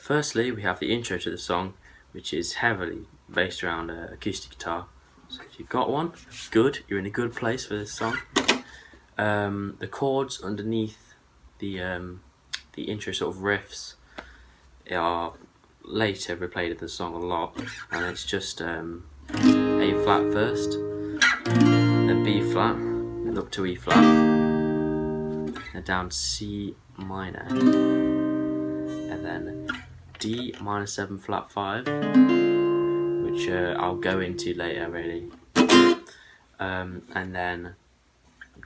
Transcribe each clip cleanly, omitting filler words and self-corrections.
Firstly, we have the intro to the song, which is heavily based around acoustic guitar. So if you've got one, good, you're in a good place for this song. The chords underneath the intro sort of riffs are later replayed in the song a lot, and it's just A flat first, then B flat, then up to E flat, then down to C minor, and then D minor 7 flat 5, which I'll go into later really, and then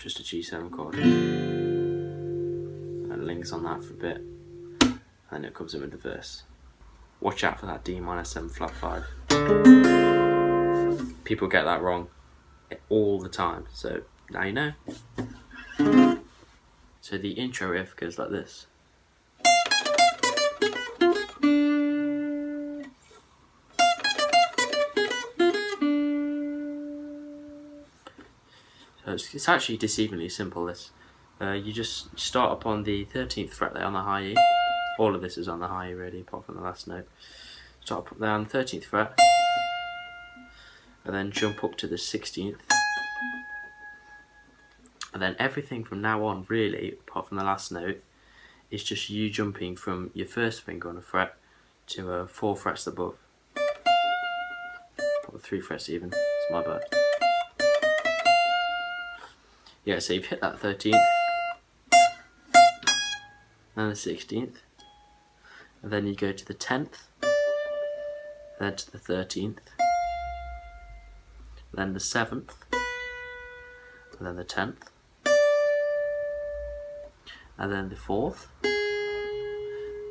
just a G7 chord, and it links on that for a bit, and then it comes in with the verse. Watch out for that D minor 7 flat 5. People get that wrong all the time, so now you know. So the intro riff goes like this. So it's actually deceivingly simple. This you just start up on the 13th fret there on the high E. All of this is on the high E really, apart from the last note. Start up there on the 13th fret, and then jump up to the 16th, and then everything from now on really, apart from the last note, is just you jumping from your first finger on a fret to 4 frets above, or 3 frets even. It's my bad. Yeah, so you've hit that 13th, then the 16th, and then you go to the 10th, then to the 13th, then the 7th, and then the 10th, and then the 4th,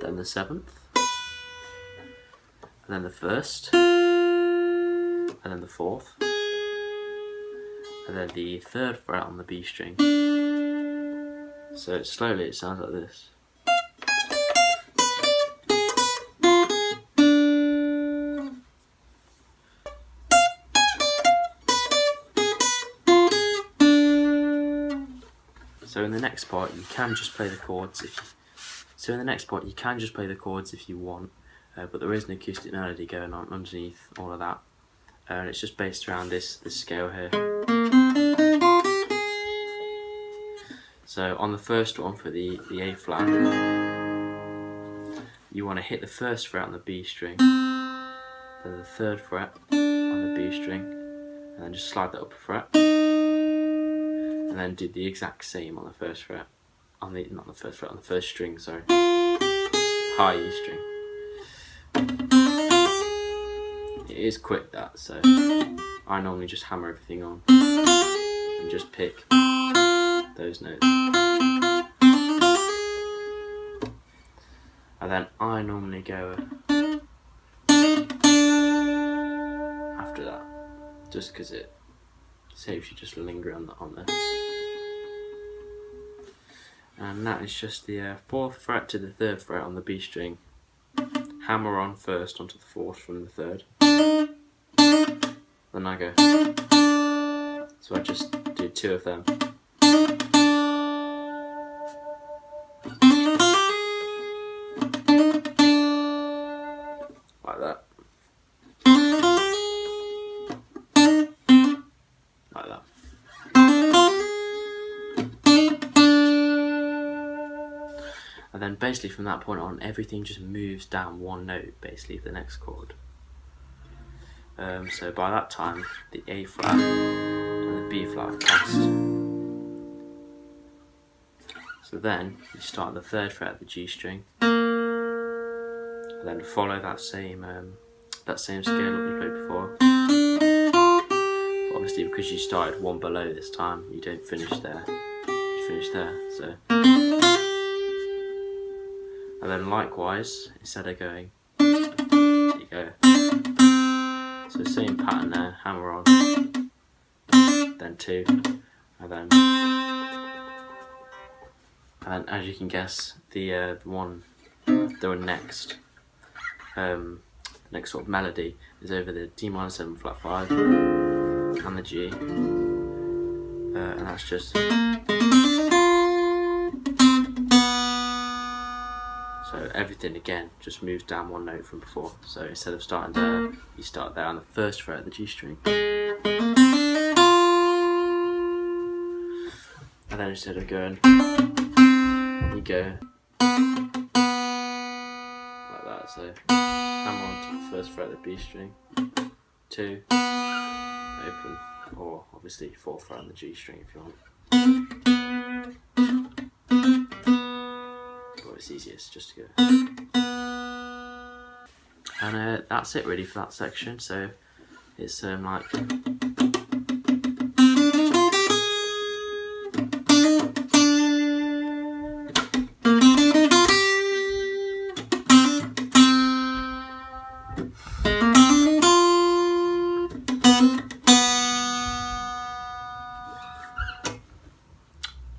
then the 7th, and then the 1st, and then the 4th, and then the 3rd fret on the B string. So slowly it sounds like this. So in the next part, you can just play the chords if you want, but there is an acoustic melody going on underneath all of that, and it's just based around this scale here. So on the first one for the A flat, you want to hit the 1st fret on the B string, then the 3rd fret on the B string, and then just slide that up a fret. And then do the exact same on the 1st fret, on the 1st string, sorry, high E string. It is quick that, so I normally just hammer everything on and just pick those notes. And then I normally go after that, just because it saves you just lingering on there. And that is just the 4th fret to the 3rd fret on the B string. Hammer on first onto the 4th from the 3rd. Then I go. So I just do 2 of them. Like that. Like that. And then basically from that point on, everything just moves down one note basically for the next chord. So by that time, the A flat and the B flat are passed. So then you start the 3rd fret of the G string, and then follow that same scale that we played before. But obviously, because you started one below this time, you don't finish there. You finish there. So. And then likewise, instead of going, you go. So same pattern there, hammer on, then 2, and then as you can guess, the one next sort of melody is over the D minor 7 flat 5 and the G, and that's just. So everything again just moves down one note from before. So instead of starting there, you start there on the first fret of the G string. And then instead of going, you go like that. So hammer onto the first fret of the B string, 2, open, or obviously 4th fret on the G string if you want. But it's easiest just to go. And that's it really for that section. So it's like.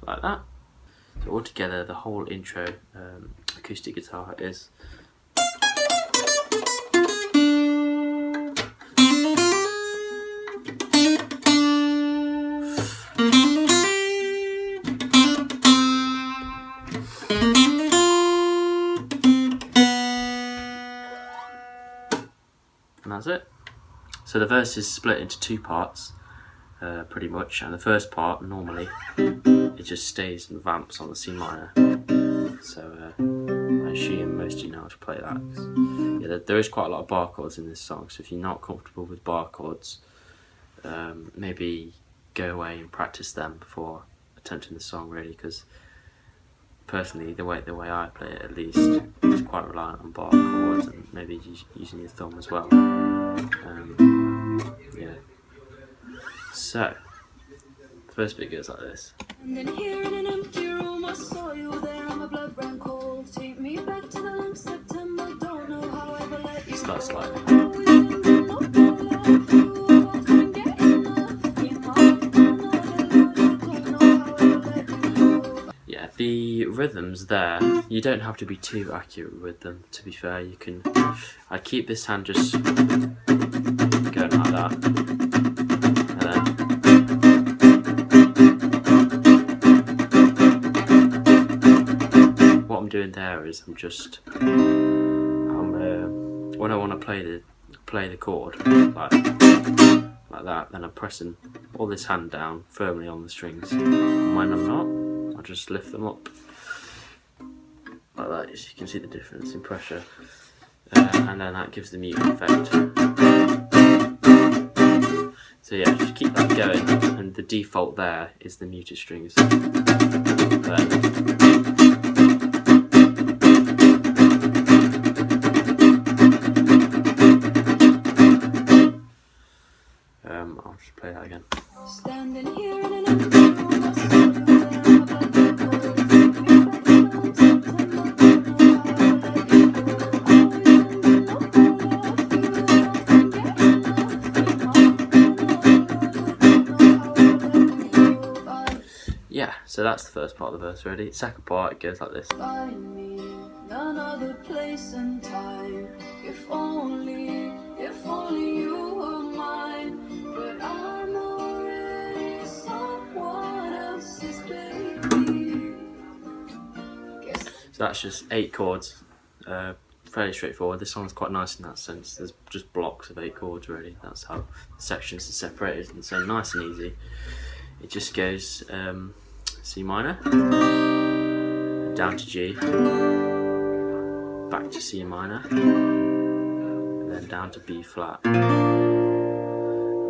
Like that. So altogether, the whole intro acoustic guitar is. And that's it. So the verse is split into 2 parts. Pretty much, and the first part normally it just stays and vamps on the C minor. So I assume most of you know how to play that. Yeah, there is quite a lot of bar chords in this song, so if you're not comfortable with bar chords, maybe go away and practice them before attempting the song really, because personally the way I play it at least is quite reliant on bar chords and maybe using your thumb as well. Yeah. So, first bit goes like this. And then here in an empty room, I saw you there, and my blood ran cold. Take me back to the last September, don't know how I ever let you. Start sliding. Yeah, the rhythms there, you don't have to be too accurate with them, to be fair. You can, I'd keep this hand just going like that. What I'm doing there is when I want to play the chord like that, then I'm pressing all this hand down firmly on the strings. And when I'm not, I'll just lift them up like that, so you can see the difference in pressure, and then that gives the mute effect. So yeah, just keep that going, and the default there is the muted strings. I'll just play that again. Standing here in an empty room, I saw you yeah, so that's the first part of the verse already. Second part, it goes like this. Find me none other place and time. If only you were mine. But I'm already someone else's baby. So that's just 8 chords. Fairly straightforward. This song's quite nice in that sense. There's just blocks of 8 chords really. That's how the sections are separated, and so nice and easy. It just goes C minor, down to G, back to C minor, and then down to B flat, and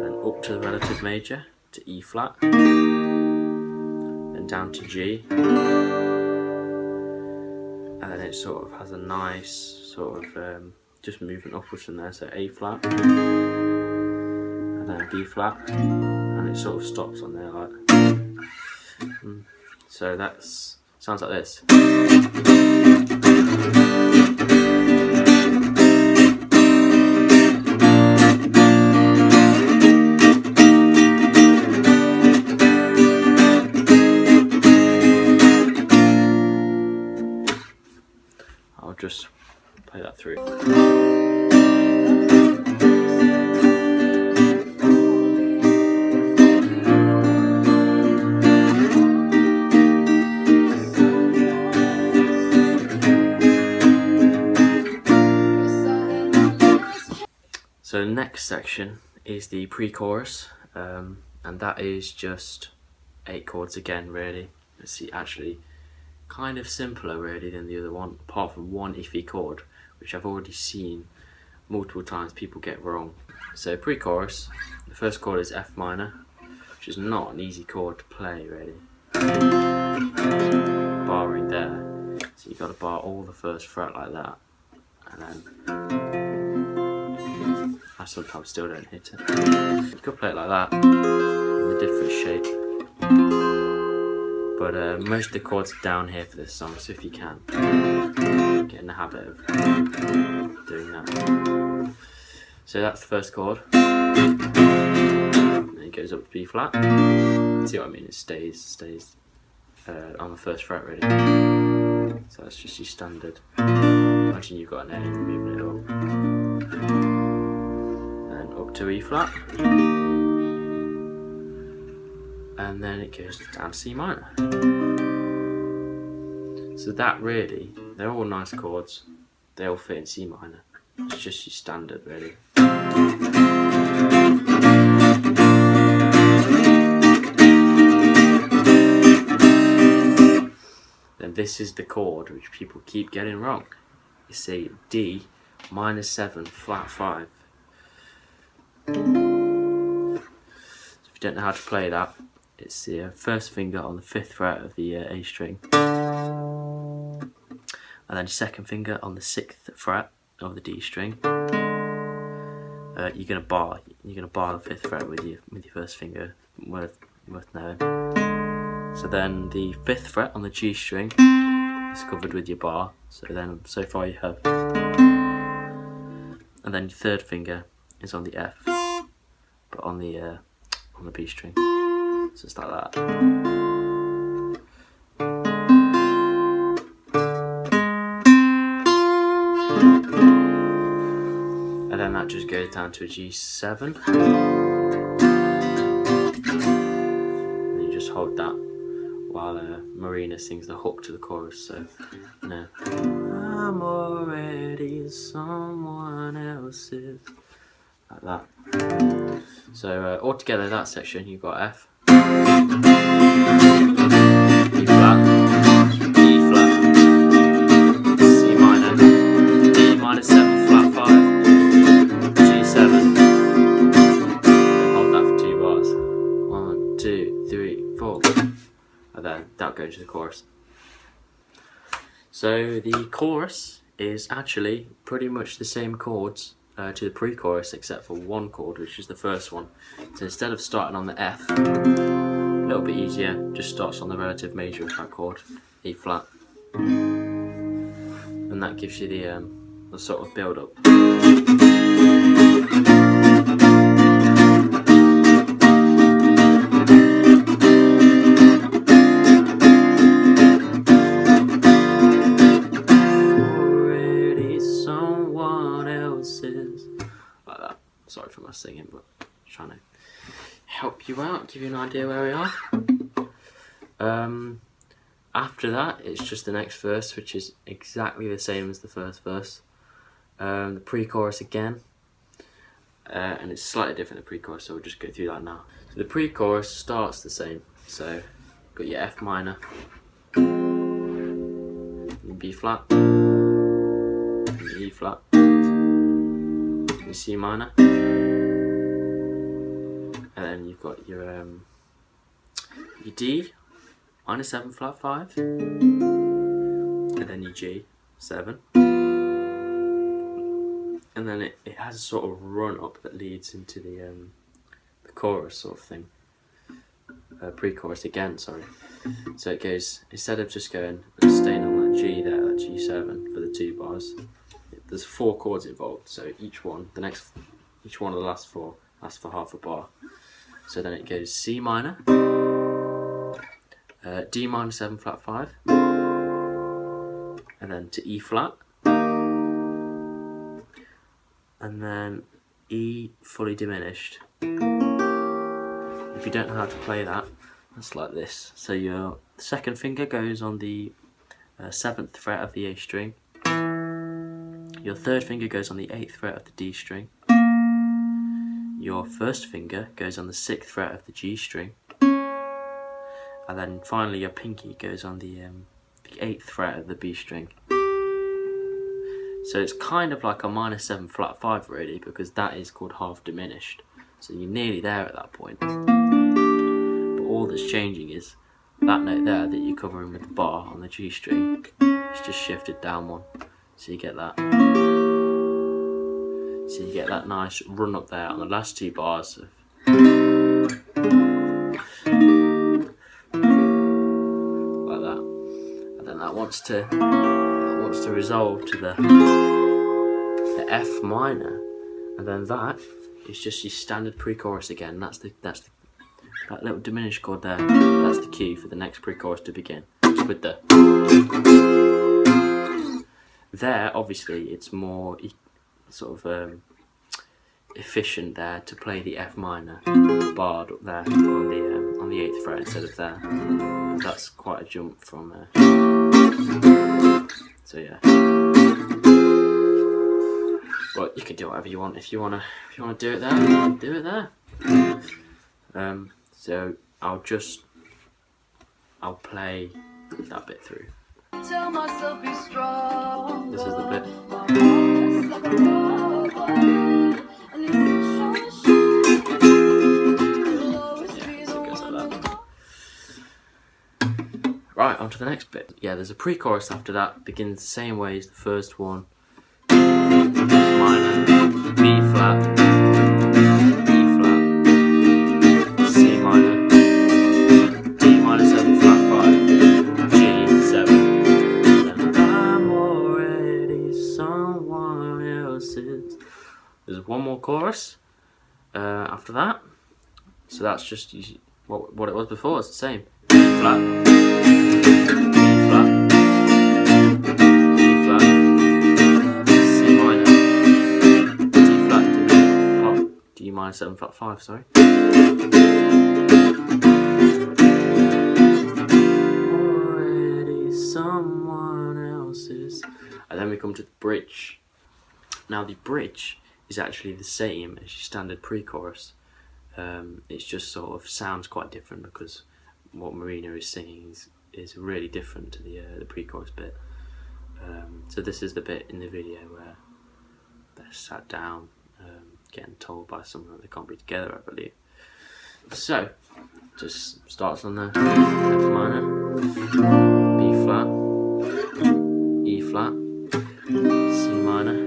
then up to the relative major to E flat, then down to G, and then it sort of has a nice sort of just movement upwards from there, so A flat, and then B flat, and it sort of stops on there like that. So that's sounds like this. I'll just play that through. So the next section is the pre-chorus, and that is just 8 chords again, really. Let's see, actually kind of simpler really than the other one, apart from one iffy chord, which I've already seen multiple times people get wrong. So pre-chorus, the first chord is F minor, which is not an easy chord to play really. Barring there, so you've got to bar all the first fret like that, and then I sometimes still don't hit it. You could play it like that in a different shape, but most of the chords are down here for this song, so if you can, get in the habit of doing that. So that's the first chord, and it goes up to B flat. See what I mean? It stays on the first fret really. So that's just your standard. Imagine you've got an A and you're moving it up. Then up to E flat. And then it goes down to C minor. So that really, they're all nice chords. They all fit in C minor. It's just your standard really. Then this is the chord which people keep getting wrong. It's a D minor 7 flat 5. So if you don't know how to play that, it's the first finger on the 5th fret of the A string, and then your second finger on the 6th fret of the D string. You're gonna bar the 5th fret with your first finger. Worth knowing. So then the 5th fret on the G string is covered with your bar. So far you have, and then your third finger is on the F, but on the B string. So it's like that. And then that just goes down to a G7. And you just hold that while Marina sings the hook to the chorus. So, you know, I'm already someone else's. Like that. So altogether that section you've got F, E flat, E flat, C minor, D minor 7 flat 5, G7. Hold that for 2 bars. 1, 2, 3, 4. And then that'll go to the chorus. So the chorus is actually pretty much the same chords to the pre-chorus, except for one chord, which is the first one. So instead of starting on the F, a little bit easier, just starts on the relative major of that chord, E flat, and that gives you the sort of build up. Like that. Sorry for my singing, but I'm trying to help you out, give you an idea where we are. After that, it's just the next verse, which is exactly the same as the first verse. The pre-chorus again, and it's slightly different the pre-chorus, so we'll just go through that now. So the pre-chorus starts the same. So you've got your F minor, your B flat, and your E flat, your C minor, and then you've got your D minor 7 flat 5, and then your G 7, and then it has a sort of run up that leads into the chorus sort of thing, pre-chorus again, sorry. So it goes, instead of just going and staying on that G there, that G7 for the 2 bars, there's 4 chords involved, so each one of the last 4 lasts for half a bar. So then it goes C minor, D minor 7 flat 5, and then to E flat, and then E fully diminished. If you don't know how to play that, that's like this. So your second finger goes on the 7th fret of the A string, your third finger goes on the 8th fret of the D string, your first finger goes on the 6th fret of the G string, and then finally your pinky goes on the 8th fret of the B string. So it's kind of like a minor 7 flat 5 really, because that is called half diminished. So you're nearly there at that point. But all that's changing is that note there that you're covering with the bar on the G string, it's just shifted down one. So you get that. So you get that nice run up there on the last 2 bars of like that. And then that wants to resolve to the F minor, and then that is just your standard pre-chorus again. That little diminished chord there. That's the cue for the next pre-chorus to begin with the. There, obviously, it's more sort of efficient there to play the F minor barred up there on the 8th fret instead of there. That's quite a jump from. So yeah. Well, you can do whatever you want. If you wanna do it there, do it there. So I'll play that bit through. Tell myself be strong. This is the bit. Yeah, so it goes like that. Right, on to the next bit. Yeah, there's a pre-chorus after that. Begins the same way as the first one. Minor, B flat, E flat, C minor, D minor 7 flat 5, G 7. And I'm already someone else's. There's one more chorus after that. So that's just what it was before. It's the same. B flat, B flat, E flat, C minor, D flat, D minor 7 flat 5, sorry. Already someone else's. And then we come to the bridge. Now the bridge is actually the same as your standard pre-chorus. It's just sort of sounds quite different because what Marina is singing is really different to the pre-chorus bit. So this is the bit in the video where they're sat down, getting told by someone that they can't be together, I believe. So, just starts on the F minor, B flat, E flat, C minor,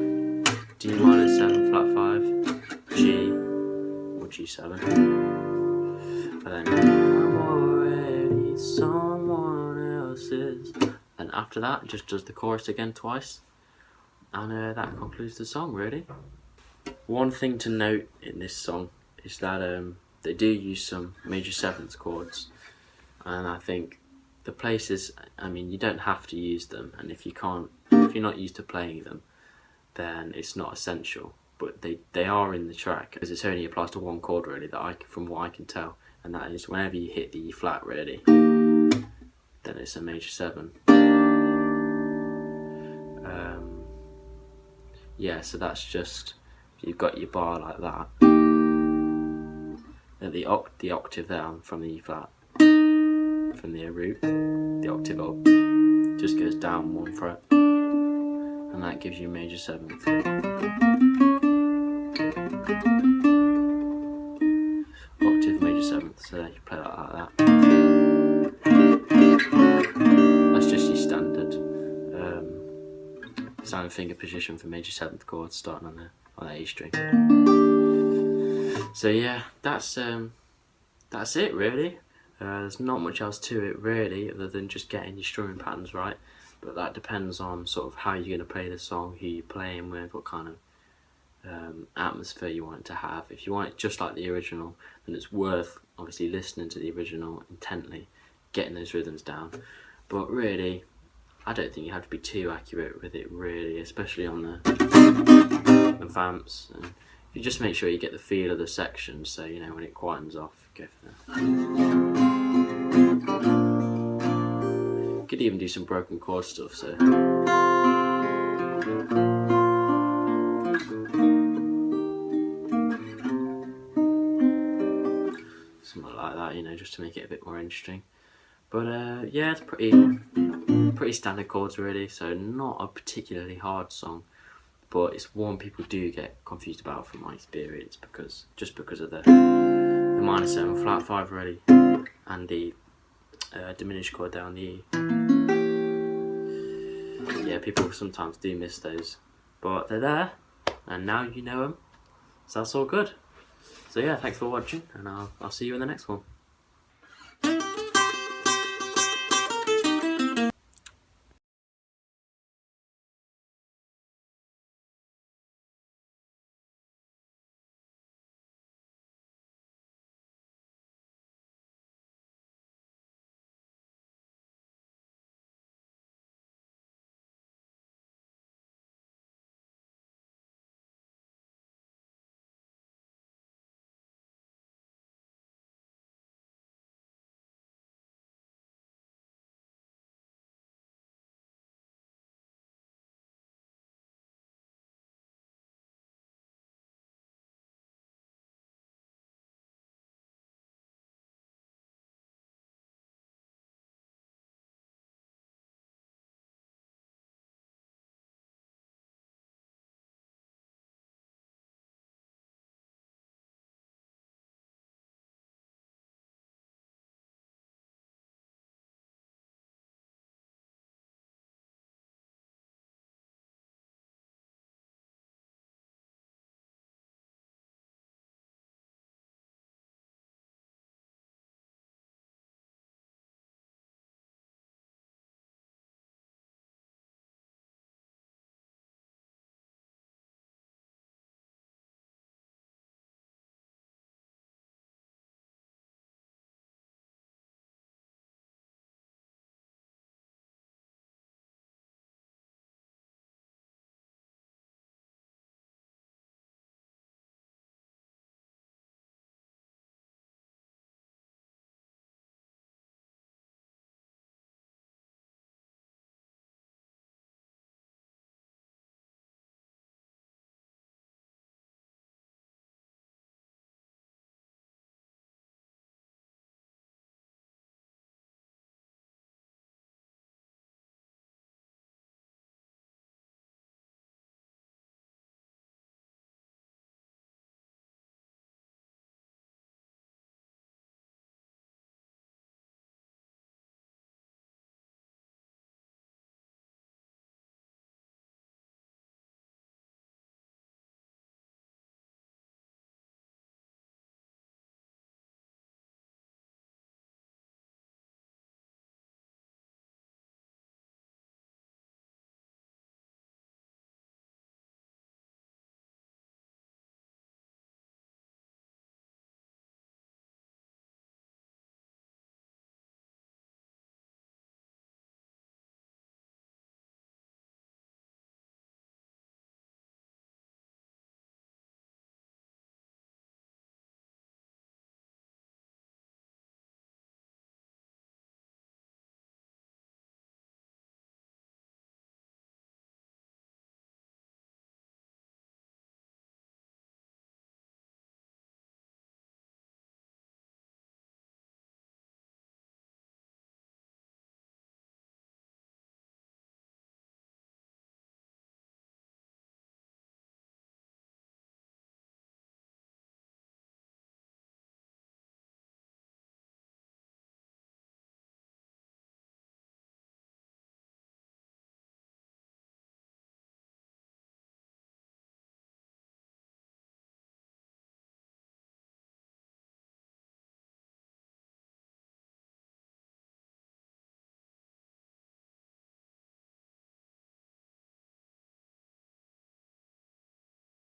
D minor 7 flat 5, G, or G7, and then I'm already someone else's. And after that, it just does the chorus again twice, and that concludes the song really. One thing to note in this song is that they do use some major 7th chords, and I think the places, I mean, you don't have to use them, and if you're not used to playing them, then it's not essential. But they are in the track, because it only applies to one chord really, from what I can tell, and that is whenever you hit the E flat really, then it's a major 7. Yeah, so that's just, you've got your bar like that, and the octave down from the E flat, from the root, the octave up, just goes down 1 fret, and that gives you major 7th. Octave major 7th, so you play that like that. That's just your standard standard finger position for major 7th chords, starting on the A string. So yeah, that's it really. There's not much else to it really, other than just getting your strumming patterns right. But that depends on sort of how you're going to play the song, who you're playing with, what kind of atmosphere you want it to have. If you want it just like the original, then it's worth obviously listening to the original intently, getting those rhythms down. But really, I don't think you have to be too accurate with it really, especially on the vamps. And you just make sure you get the feel of the section, so you know when it quietens off, go for that. You could even do some broken chord stuff, so. just to make it a bit more interesting. But yeah, it's pretty standard chords really, so not a particularly hard song, but it's one people do get confused about from my experience because of the minor 7 flat 5 really, and the diminished chord down the E. Yeah, people sometimes do miss those, but they're there, and now you know them, so that's all good. So yeah, thanks for watching, and I'll see you in the next one.